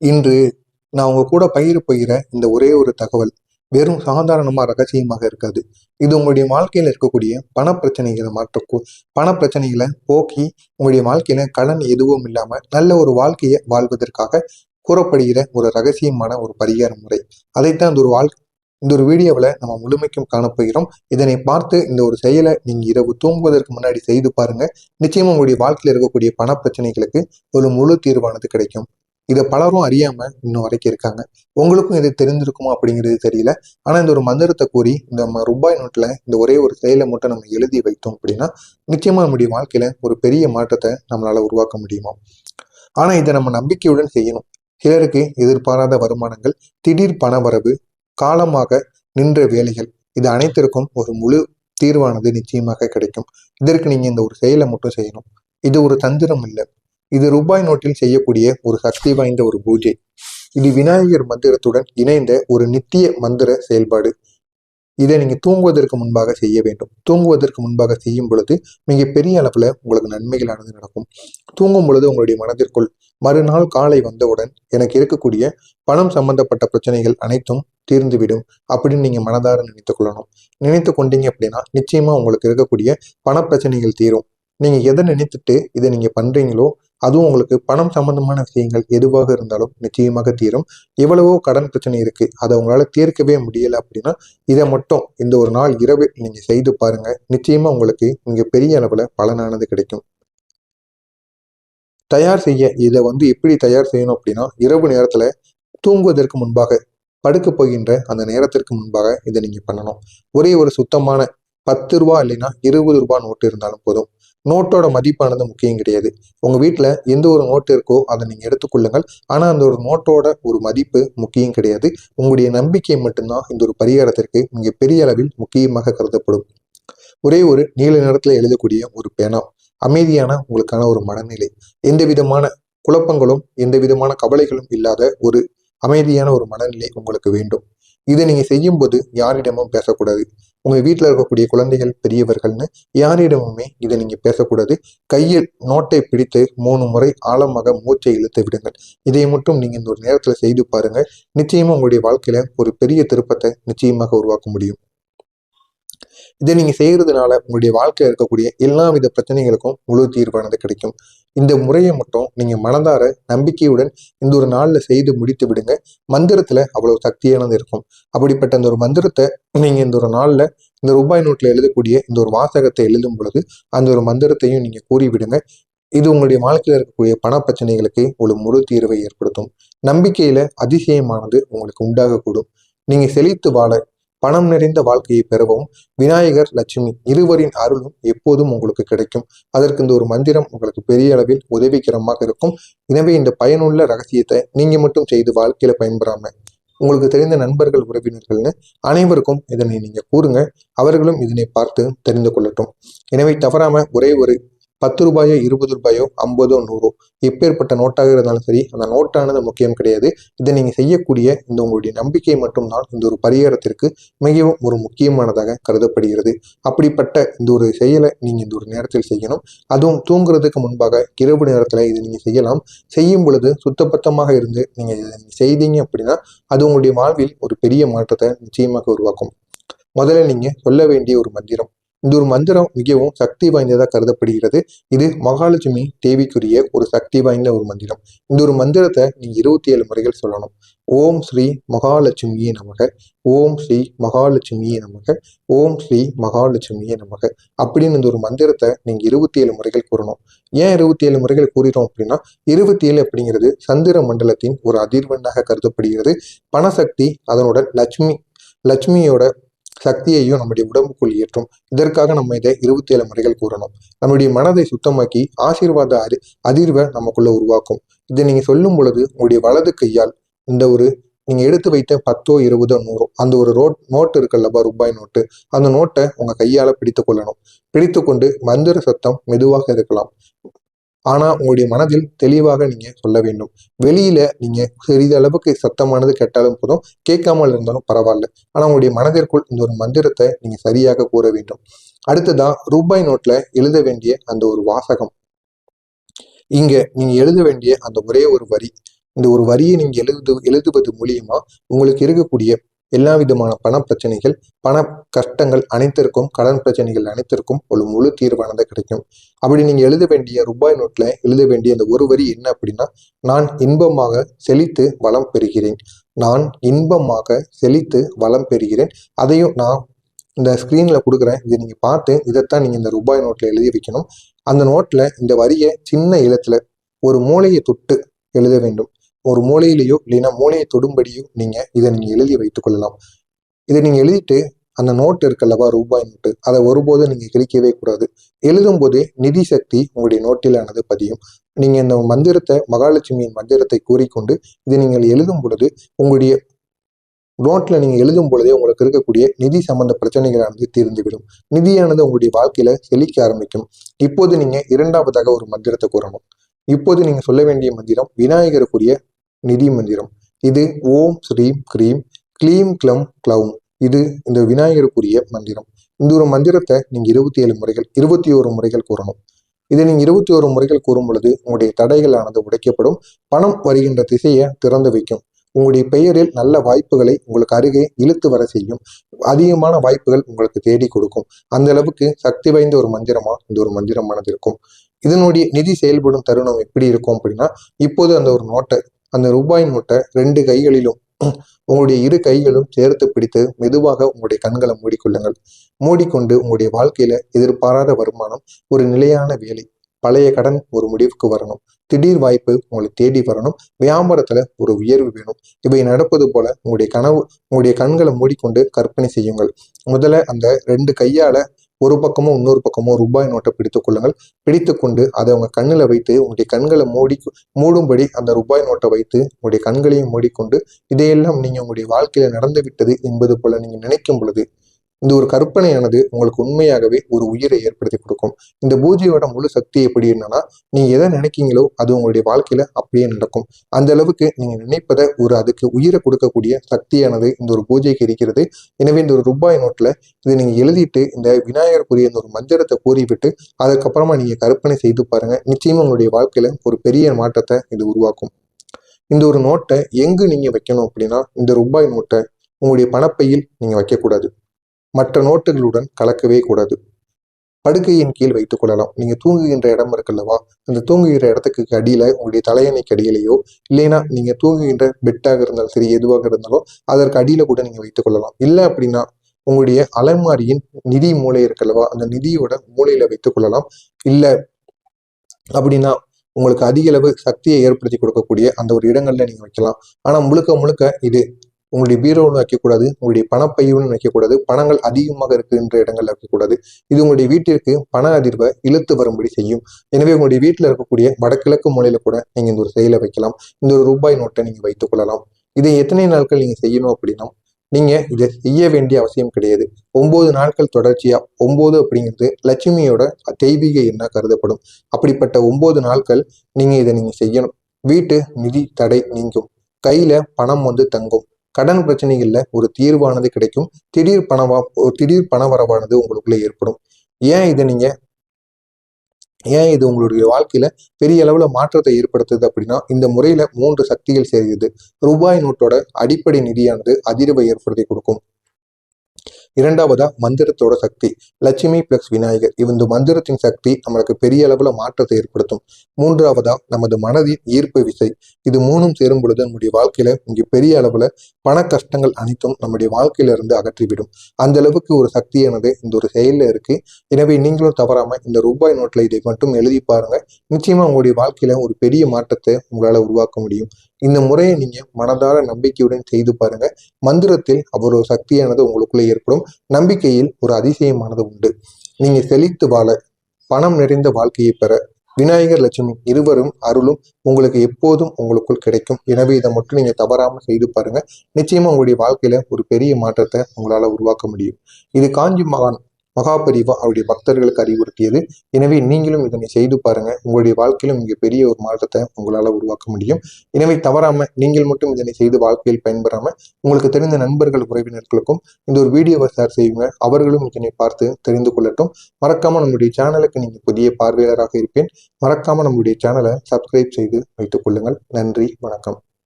இன்று நான் உங்க கூட பகிர இந்த ஒரே ஒரு தகவல் வெறும் சாதாரணமா ரகசியமாக இருக்காது. இது உங்களுடைய வாழ்க்கையில இருக்கக்கூடிய பண பிரச்சனைகளை பண பிரச்சனைகளை போக்கி உங்களுடைய வாழ்க்கையில கடன் எதுவும் இல்லாம நல்ல ஒரு வாழ்க்கையை வாழ்வதற்காக கூறப்படுகிற ஒரு ரகசியமான ஒரு பரிகார முறை. அதைத்தான் இந்த ஒரு வீடியோவில் நம்ம முழுமைக்கும் காணப்போகிறோம். இதனை பார்த்து இந்த ஒரு செயலை நீங்க இரவு தூங்குவதற்கு முன்னாடி செய்து பாருங்க. நிச்சயமா உங்களுடைய வாழ்க்கையில் இருக்கக்கூடிய பண பிரச்சனைகளுக்கு ஒரு முழு தீர்வானது கிடைக்கும். இதை பலரும் அறியாம இன்னும் வரைக்கும் இருக்காங்க. உங்களுக்கும் இது தெரிஞ்சிருக்குமா அப்படிங்கிறது தெரியல. ஆனா இந்த ஒரு மந்திரத்தை கூறி இந்த ரூபாய் நோட்டுல இந்த ஒரே ஒரு செயலை மட்டும் நம்ம எழுதி வைத்தோம் அப்படின்னா நிச்சயமா நம்முடைய வாழ்க்கையில ஒரு பெரிய மாற்றத்தை நம்மளால உருவாக்க முடியுமா. ஆனா இதை நம்ம நம்பிக்கையுடன் செய்யணும். சிலருக்கு எதிர்பாராத வருமானங்கள், திடீர் பண வரவு, காலமாக நின்ற வேலைகள், இது அனைத்திற்கும் ஒரு முழு தீர்வானது நிச்சயமாக கிடைக்கும். இதற்கு நீங்க இந்த ஒரு செயலை மட்டும் செய்யணும். இது ஒரு தந்திரம் இல்லை. இது ரூபாய் நோட்டில் செய்யக்கூடிய ஒரு சக்தி வாய்ந்த ஒரு பூஜை. இது விநாயகர் மந்திரத்துடன் இணைந்த ஒரு நித்திய மந்திர செயல்பாடு. இதை நீங்க தூங்குவதற்கு முன்பாக செய்ய வேண்டும். தூங்குவதற்கு முன்பாக செய்யும் பொழுது மிக பெரிய அளவுல உங்களுக்கு நன்மைகளானது நடக்கும். தூங்கும் பொழுது உங்களுடைய மனதிற்குள் மறுநாள் காலை வந்தவுடன் எனக்கு இருக்கக்கூடிய பணம் சம்பந்தப்பட்ட பிரச்சனைகள் அனைத்தும் தீர்ந்துவிடும் அப்படின்னு நீங்க மனதார நினைத்து கொள்ளணும். நினைத்து கொண்டீங்க அப்படின்னா நிச்சயமா உங்களுக்கு இருக்கக்கூடிய பண பிரச்சனைகள் தீரும். நீங்க எதை நினைத்துட்டு இதை நீங்க பண்றீங்களோ அதுவும் உங்களுக்கு பணம் சம்பந்தமான விஷயங்கள் எதுவாக இருந்தாலும் நிச்சயமாக தீரும். எவ்வளவோ கடன் பிரச்சனை இருக்கு, அதை உங்களால தீர்க்கவே முடியல அப்படின்னா இதை மட்டும் இந்த ஒரு நாள் இரவு நீங்க செய்து பாருங்க. நிச்சயமா உங்களுக்கு இங்க பெரிய அளவுல பலனானது கிடைக்கும். தயார் செய்ய இதை எப்படி தயார் செய்யணும் அப்படின்னா, இரவு நேரத்துல தூங்குவதற்கு முன்பாக படுக்க போகின்ற அந்த நேரத்திற்கு முன்பாக இதை நீங்க பண்ணணும். ஒரே ஒரு சுத்தமான 10 ரூபா இல்லைன்னா 20 ரூபாய் நோட்டு இருந்தாலும் போதும். நோட்டோட மதிப்பானது முக்கியம் கிடையாது. உங்க வீட்டுல எந்த ஒரு நோட்டு இருக்கோ அதை நீங்க எடுத்துக்கொள்ளுங்கள். ஆனா அந்த ஒரு நோட்டோட ஒரு மதிப்பு முக்கியம் கிடையாது. உங்களுடைய நம்பிக்கை மட்டும்தான் இந்த ஒரு பரிகாரத்திற்கு மிக பெரிய அளவில் முக்கியமாக கருதப்படும். ஒரே ஒரு நீல நிறத்துல எழுதக்கூடிய ஒரு பேனா, அமைதியான உங்களுக்கான ஒரு மனநிலை, எந்த விதமான குழப்பங்களும் எந்த விதமான கவலைகளும் இல்லாத ஒரு அமைதியான ஒரு மனநிலை உங்களுக்கு வேண்டும். இதை நீங்க செய்யும் போது யாரிடமும் பேசக்கூடாது. உங்க வீட்டுல இருக்கக்கூடிய குழந்தைகள், பெரியவர்கள்னு யாரிடமுமே இதை நீங்க பேசக்கூடாது. கையில் நோட்டை பிடித்து 3 முறை ஆழமாக மூச்சை இழுத்து விடுங்கள். இதை மட்டும் நீங்க இந்த ஒரு நேரத்துல செய்து பாருங்க. நிச்சயமா உங்களுடைய வாழ்க்கையில ஒரு பெரிய திருப்பத்தை நிச்சயமாக உருவாக்க முடியும். இதை நீங்க செய்யறதுனால உங்களுடைய வாழ்க்கையில் இருக்கக்கூடிய எல்லா வித பிரச்சனைகளுக்கும் முழு தீர்வானது கிடைக்கும். இந்த முறையை மட்டும் நீங்க மனதார நம்பிக்கையுடன் இந்த ஒரு நாள்ல செய்து முடித்து விடுங்க. மந்திரத்துல அவ்வளவு சக்தியானது இருக்கும். அப்படிப்பட்ட அந்த ஒரு மந்திரத்தை நீங்க இந்த ஒரு நாள்ல இந்த ரூபாய் நோட்ல எழுதக்கூடிய இந்த ஒரு வாசகத்தை எழுதும் பொழுது அந்த ஒரு மந்திரத்தையும் நீங்க கூறி விடுங்க. இது உங்களுடைய வாழ்க்கையில் இருக்கக்கூடிய பண பிரச்சனைகளுக்கு ஒரு முழு தீர்வை ஏற்படுத்தும். நம்பிக்கையில அதிசயமானது உங்களுக்கு உண்டாகக்கூடும். நீங்க செழித்து வாழ, பணம் நிறைந்த வாழ்க்கையை பெறவும் விநாயகர், லட்சுமி இருவரின் அருளும் எப்போதும் உங்களுக்கு கிடைக்கும். அதற்கு இந்த ஒரு மந்திரம் உங்களுக்கு பெரிய அளவில் உதவிகரமாக இருக்கும். எனவே இந்த பயனுள்ள ரகசியத்தை நீங்க மட்டும் செய்து வாழ்க்கையில பயன்பெறாம உங்களுக்கு தெரிந்த நண்பர்கள், உறவினர்கள்னு அனைவருக்கும் இதனை நீங்க கூறுங்க. அவர்களும் இதனை பார்த்து தெரிந்து கொள்ளட்டும். எனவே தவறாம ஒரே ஒரு 10 ரூபாயோ 20 ரூபாயோ 50ஓ 100ஓ எப்பேற்பட்ட நோட்டாக இருந்தாலும் சரி, அந்த நோட்டானது முக்கியம் கிடையாது. இதை நீங்க செய்யக்கூடிய இந்த உங்களுடைய நம்பிக்கை மட்டும்தான் இந்த ஒரு பரிகாரத்திற்கு மிகவும் ஒரு முக்கியமானதாக கருதப்படுகிறது. அப்படிப்பட்ட இந்த ஒரு செயலை நீங்க இந்த ஒரு நேரத்தில் செய்யணும். அதுவும் தூங்குறதுக்கு முன்பாக இரவு நேரத்துல இது நீங்க செய்யலாம். செய்யும் பொழுது சுத்தபத்தமாக இருந்து நீங்க இதை செய்தீங்க அப்படின்னா அது உங்களுடைய வாழ்வில் ஒரு பெரிய மாற்றத்தை நிச்சயமாக உருவாக்கும். முதல்ல நீங்க சொல்ல வேண்டிய ஒரு மந்திரம். இந்த ஒரு மந்திரம் மிகவும் சக்தி வாய்ந்ததாக கருதப்படுகிறது. இது மகாலட்சுமி தேவிக்குரிய ஒரு சக்தி வாய்ந்த ஒரு மந்திரம். இந்த ஒரு மந்திரத்தை நீங்க 27 முறைகள் சொல்லணும். ஓம் ஸ்ரீ மகாலட்சுமியே நமக, ஓம் ஸ்ரீ மகாலட்சுமியே நமக, ஓம் ஸ்ரீ மகாலட்சுமியே நமக அப்படின்னு இந்த ஒரு மந்திரத்தை நீங்க 27 முறைகள் கூறணும். ஏன் 27 முறைகள் கூறினோம் அப்படின்னா 27 அப்படிங்கிறது சந்திர மண்டலத்தின் ஒரு அதிர்வெண்ணாக கருதப்படுகிறது. பணசக்தி அதனுடன் லட்சுமியோட சக்தியையும் நம்முடைய உடம்புக்குள் ஏற்றும். இதற்காக நம்ம இதை 27 முறைகள் கூறணும். நம்முடைய மனதை சுத்தமாக்கி ஆசீர்வாத அதிர்வை நமக்குள்ள உருவாக்கும். இதை நீங்க சொல்லும் பொழுது உங்களுடைய வலது கையால் இந்த ஒரு நீங்க எடுத்து வைத்த 10ஓ 20ஓ 100ஓ அந்த ஒரு நோட்டு இருக்குல்லப்பா, ரூபாய் நோட்டு, அந்த நோட்டை உங்க கையால பிடித்து கொள்ளணும். பிடித்து கொண்டு மந்திர சத்தம் மெதுவாக இருக்கலாம். ஆனா உங்களுடைய மனதில் தெளிவாக நீங்க சொல்ல வேண்டும். வெளியில நீங்க சிறிதளவுக்கு சத்தமானது கேட்டாலும் போதும், கேட்காமல் இருந்தாலும் பரவாயில்ல. ஆனா உங்களுடைய மனதிற்குள் இந்த ஒரு மந்திரத்தை நீங்க சரியாக கூற வேண்டும். அடுத்ததான் ரூபாய் நோட்ல எழுத வேண்டிய அந்த ஒரு வாசகம். இங்க நீங்க எழுத வேண்டிய அந்த ஒரே ஒரு வரி, இந்த ஒரு வரியை நீங்க எழுதுவது மூலியமா உங்களுக்கு இருக்கக்கூடிய எல்லா விதமான பண பிரச்சனைகள், பண கஷ்டங்கள் அனைத்திற்கும், கடன் பிரச்சனைகள் அனைத்திற்கும் ஒரு முழு தீர்வானது கிடைக்கும். அப்படி நீங்க எழுத வேண்டிய ரூபாய் நோட்ல எழுத வேண்டிய அந்த ஒரு வரி என்ன அப்படின்னா, நான் இன்பமாக செழித்து வளம் பெறுகிறேன். நான் இன்பமாக செழித்து வளம் பெறுகிறேன். அதையும் நான் இந்த ஸ்கிரீன்ல கொடுக்குறேன். இதை நீங்க பார்த்து இதைத்தான் நீங்க இந்த ரூபாய் நோட்ல எழுதி வைக்கணும். அந்த நோட்ல இந்த வரியை சின்ன எழுத்துல ஒரு மூலையை தொட்டு எழுத வேண்டும். ஒரு மூலையிலேயோ இல்லைன்னா மூலையை தொடும்படியோ இதை நீங்க எழுதி வைத்துக் கொள்ளலாம். இதை நீங்க எழுதிட்டு அந்த நோட்டு இருக்கல்லவா, ரூபாய் நோட்டு, அதை ஒருபோதும் நீங்க கிழிக்கவே கூடாது. எழுதும் போதே நிதி சக்தி உங்களுடைய நோட்டிலானது பதியும். நீங்க இந்த மந்திரத்தை, மகாலட்சுமியின் மந்திரத்தை கூறிக்கொண்டு இதை நீங்கள் எழுதும் பொழுது உங்களுடைய நோட்ல நீங்க எழுதும் பொழுதே உங்களுக்கு இருக்கக்கூடிய நிதி சம்பந்த பிரச்சனைகளானது தீர்ந்துவிடும். நிதியானது உங்களுடைய வாழ்க்கையில செழிக்க ஆரம்பிக்கும். இப்போது நீங்க இரண்டாவதாக ஒரு மந்திரத்தை கூறணும். இப்போது நீங்க சொல்ல வேண்டிய மந்திரம் விநாயகருக்குரிய நிதி மந்திரம். இது ஓம் ஸ்ரீம் கிரீம் க்ளீம் க்ளம் க்ளௌம். இது இந்த விநாயகருக்குரிய மந்திரம். இந்த ஒரு மந்திரத்தை நீங்க 27 முறைகள் 21 முறைகள் கூறணும். இதை நீங்க 21 முறைகள் கூறும் பொழுது உங்களுடைய தடைகளானது உடைக்கப்படும். பணம் வருகின்ற திசையை திறந்து வைக்கும். உங்களுடைய பெயரில் நல்ல வாய்ப்புகளை உங்களுக்கு அருகே இழுத்து வர செய்யும். அதிகமான வாய்ப்புகள் உங்களுக்கு தேடி கொடுக்கும். அந்த அளவுக்கு சக்தி வாய்ந்த ஒரு மந்திரமா இந்த ஒரு மந்திரமானது இருக்கும். இதனுடைய நிதி செயல்படும் தருணம் எப்படி இருக்கும் அப்படின்னா, இப்போது அந்த ஒரு நோட்டை, அந்த ரூபாய் நோட்டை 2 கைகளிலும் உங்களுடைய 2 கைகளும் சேர்த்து பிடித்து மெதுவாக உங்களுடைய கண்களை மூடிக்கொள்ளுங்கள். மூடிக்கொண்டு உங்களுடைய வாழ்க்கையில எதிர்பாராத வருமானம், ஒரு நிலையான வேலை, பழைய கடன் ஒரு முடிவுக்கு வரணும், திடீர் வாய்ப்பு உங்களை தேடி வரணும், வியாபாரத்துல ஒரு உயர்வு வேணும். இவை நடப்பது போல உங்களுடைய கனவு, உங்களுடைய கண்களை மூடிக்கொண்டு கற்பனை செய்யுங்கள். முதல்ல அந்த 2 கையால ஒரு பக்கமும் இன்னொரு பக்கமும் ரூபாய் நோட்டை பிடித்துக் கொள்ளுங்கள். பிடித்து கொண்டு அதை உங்க கண்ணில் வைத்து உங்களுடைய கண்களை மூடும்படி அந்த ரூபாய் நோட்டை வைத்து உங்களுடைய கண்களையும் மூடிக்கொண்டு இதையெல்லாம் நீங்க உங்களுடைய வாழ்க்கையில நடந்து விட்டது என்பது போல நீங்க நினைக்கும் பொழுது இந்த ஒரு கற்பனையானது உங்களுக்கு உண்மையாகவே ஒரு உயிரை ஏற்படுத்தி கொடுக்கும். இந்த பூஜையோட முழு சக்தி எப்படி என்னன்னா, நீங்க எதை நினைக்கீங்களோ அது உங்களுடைய வாழ்க்கையில அப்படியே நடக்கும். அந்த அளவுக்கு நீங்க நினைப்பதை அதுக்கு உயிரை கொடுக்கக்கூடிய சக்தியானது இந்த ஒரு பூஜைக்கு இருக்கிறது. எனவே இந்த ஒரு ரூபாய் நோட்ல இதை நீங்க எழுதிட்டு இந்த விநாயகருக்குரிய இந்த ஒரு மந்திரத்தை கூறிவிட்டு அதுக்கப்புறமா நீங்க கற்பனை செய்து பாருங்க. நிச்சயமா உங்களுடைய வாழ்க்கையில ஒரு பெரிய மாற்றத்தை இது உருவாக்கும். இந்த ஒரு நோட்டை எங்கு நீங்க வைக்கணும் அப்படின்னா, இந்த ரூபாய் நோட்டை உங்களுடைய பணப்பையில் நீங்க வைக்கக்கூடாது. மற்ற நோட்டுகளுடன் கலக்கவே கூடாது. படுக்கையின் கீழ் வைத்துக் கொள்ளலாம். நீங்க தூங்குகின்ற இடம் இருக்குல்லவா, அந்த தூங்குகிற இடத்துக்கு அடியில உங்களுடைய தலையணைக்கு அடியிலையோ, இல்லைன்னா நீங்க தூங்குகின்ற பெட்டாக இருந்தாலும் சரி, எதுவாக இருந்தாலும் அதற்கு அடியில கூட நீங்க வைத்துக் கொள்ளலாம். இல்லை அப்படின்னா உங்களுடைய அலமாரியின் நிதி மூலை இருக்குல்லவா, அந்த நிதியோட மூலையில வைத்துக் கொள்ளலாம். இல்லை அப்படின்னா உங்களுக்கு அதிக அளவு சக்தியை ஏற்படுத்தி கொடுக்கக்கூடிய அந்த ஒரு இடங்கள்ல நீங்க வைக்கலாம். ஆனா முழுக்க முழுக்க இது உங்களுடைய பீரோவில் வைக்கக்கூடாது, உங்களுடைய பணப்பையும் வைக்கக்கூடாது, பணங்கள் அதிகமாக இருக்கின்ற இடங்கள்ல வைக்கக்கூடாது. இது உங்களுடைய வீட்டிற்கு பண அதிர்வை இழுத்து வரும்படி செய்யும். எனவே உங்களுடைய வீட்டில் இருக்கக்கூடிய வடகிழக்கு மூலையில கூட நீங்க இந்த ஒரு செயலை வைக்கலாம். இந்த ஒரு ரூபாய் நோட்டை நீங்க வைத்துக் கொள்ளலாம். இதை எத்தனை நாட்கள் நீங்க செய்யணும் அப்படின்னா, நீங்க இதை செய்ய வேண்டிய அவசியம் கிடையாது. 9 நாட்கள் தொடர்ச்சியா. 9 அப்படிங்கிறது லட்சுமியோட தெய்வீக எண்ணா கருதப்படும். அப்படிப்பட்ட 9 நாட்கள் நீங்க செய்யணும். வீட்டு நிதி தடை நீங்கும். கையில பணம் தங்கும். கடன் பிரச்சனைகள்ல ஒரு தீர்வானது கிடைக்கும். திடீர் பண வரவானது உங்களுக்குள்ள ஏற்படும். ஏன் இது உங்களுடைய வாழ்க்கையில பெரிய அளவுல மாற்றத்தை ஏற்படுத்துது அப்படின்னா, இந்த முறையில 3 சக்திகள் சேர்கிறது. ரூபாய் நோட்டோட அடிப்படை நிதியானது அதிர்வை ஏற்படுத்தி கொடுக்கும். இரண்டாவதா மந்திரத்தோட சக்தி, லட்சுமி பிளஸ் விநாயகர். இந்த மந்திரத்தின் சக்தி நம்மளுக்கு பெரிய அளவுல மாற்றத்தை ஏற்படுத்தும். மூன்றாவதா நமது மனதின் ஈர்ப்பு விசை. இது 3ம் சேரும் பொழுது நம்முடைய வாழ்க்கையில இங்க பெரிய அளவுல பண கஷ்டங்கள் அனைத்தும் நம்முடைய வாழ்க்கையில இருந்து அகற்றிவிடும். அந்த அளவுக்கு ஒரு சக்தியானது இந்த ஒரு செயல்ல இருக்கு. எனவே நீங்களும் தவறாம இந்த ரூபாய் நோட்ல இதை மட்டும் எழுதி பாருங்க. நிச்சயமா உங்களுடைய வாழ்க்கையில ஒரு பெரிய மாற்றத்தை உங்களால உருவாக்க முடியும். இந்த முறையை நீங்க மனதார நம்பிக்கையுடன் செய்து பாருங்க. மந்திரத்தில் அவ்வளவு சக்தியானது உங்களுக்குள்ளே ஏற்படும். நம்பிக்கையில் ஒரு அதிசயமானது உண்டு. நீங்க செழித்து வாழ, பணம் நிறைந்த வாழ்க்கையை பெற விநாயகர் லட்சுமி இருவரும் அருளும் உங்களுக்கு எப்போதும் உங்களுக்குள் கிடைக்கும். எனவே இதை மட்டும் நீங்க தவறாம செய்து பாருங்க. நிச்சயமா உங்களுடைய வாழ்க்கையில ஒரு பெரிய மாற்றத்தை உங்களால உருவாக்க முடியும். இது காஞ்சி மகான் மகாபரிவா அவருடைய பக்தர்களுக்கு அறிவுறுத்தியது. எனவே நீங்களும் இதனை செய்து பாருங்க. உங்களுடைய வாழ்க்கையிலும் மிகப்பெரிய ஒரு மாற்றத்தை உங்களால உருவாக்க முடியும். எனவே தவறாம நீங்கள் மட்டும் இதனை செய்து வாழ்க்கையில் பயன்பெறாம உங்களுக்கு தெரிந்த நண்பர்கள் உறவினர்களுக்கும் இந்த ஒரு வீடியோவை ஷேர் செய்யுங்க. அவர்களும் இதனை பார்த்து தெரிந்து கொள்ளட்டும். மறக்காம நம்முடைய சேனலுக்கு நீங்க புதிய பார்வையாளராக இருப்பேன். மறக்காம நம்முடைய சேனலை சப்ஸ்கிரைப் செய்து வைத்துக் கொள்ளுங்கள். நன்றி, வணக்கம்.